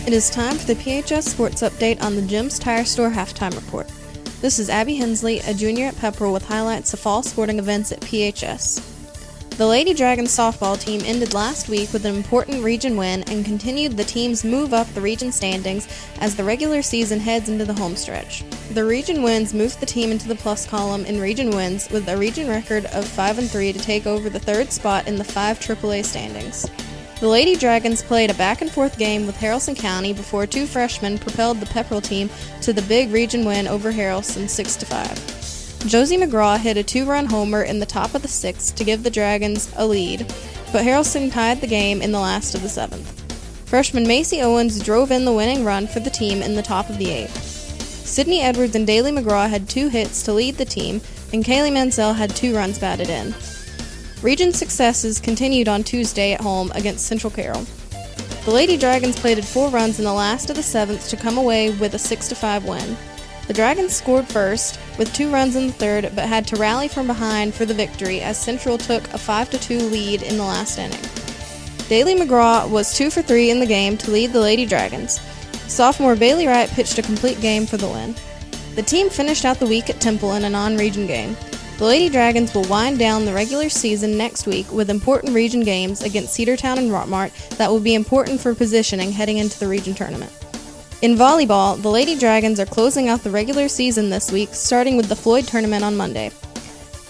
It is time for the PHS Sports Update on the Jim's Tire Store Halftime Report. This is Abby Hensley, a junior at Pepperell, with highlights of fall sporting events at PHS. The Lady Dragons softball team ended last week with an important region win and continued the team's move up the region standings as the regular season heads into the home stretch. The region wins moved the team into the plus column in region wins with a region record of 5-3 to take over the third spot in the 5 AAA standings. The Lady Dragons played a back-and-forth game with Haralson County before 2 freshmen propelled the Pepperell team to the big region win over Haralson 6-5. Josie McGraw hit a 2-run homer in the top of the 6th to give the Dragons a lead, but Haralson tied the game in the last of the 7th. Freshman Macy Owens drove in the winning run for the team in the top of the 8th. Sydney Edwards and Daly McGraw had 2 hits to lead the team, and Kaylee Mansell had 2 runs batted in. Region successes continued on Tuesday at home against Central Carroll. The Lady Dragons plated 4 runs in the last of the 7th to come away with a 6-5 win. The Dragons scored first, with 2 runs in the 3rd, but had to rally from behind for the victory as Central took a 5-2 lead in the last inning. Daly McGraw was 2 for 3 in the game to lead the Lady Dragons. Sophomore Bailey Wright pitched a complete game for the win. The team finished out the week at Temple in a non-region game. The Lady Dragons will wind down the regular season next week with important region games against Cedartown and Rockmart that will be important for positioning heading into the region tournament. In volleyball, the Lady Dragons are closing out the regular season this week, starting with the Floyd tournament on Monday.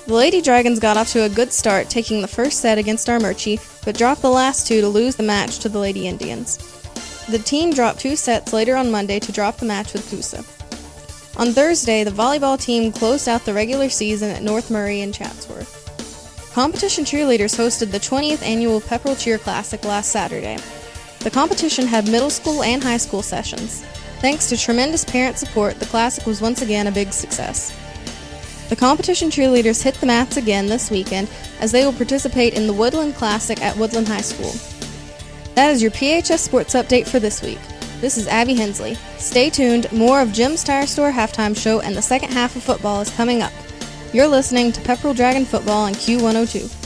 The Lady Dragons got off to a good start, taking the first set against Armurchie, but dropped the last 2 to lose the match to the Lady Indians. The team dropped 2 sets later on Monday to drop the match with Coosa. On Thursday, the volleyball team closed out the regular season at North Murray in Chatsworth. Competition cheerleaders hosted the 20th annual Pepperell Cheer Classic last Saturday. The competition had middle school and high school sessions. Thanks to tremendous parent support, the Classic was once again a big success. The competition cheerleaders hit the mats again this weekend as they will participate in the Woodland Classic at Woodland High School. That is your PHS Sports Update for this week. This is Abby Hensley. Stay tuned, more of Jim's Tire Store Halftime Show and the second half of football is coming up. You're listening to Pepperell Dragon Football on Q102.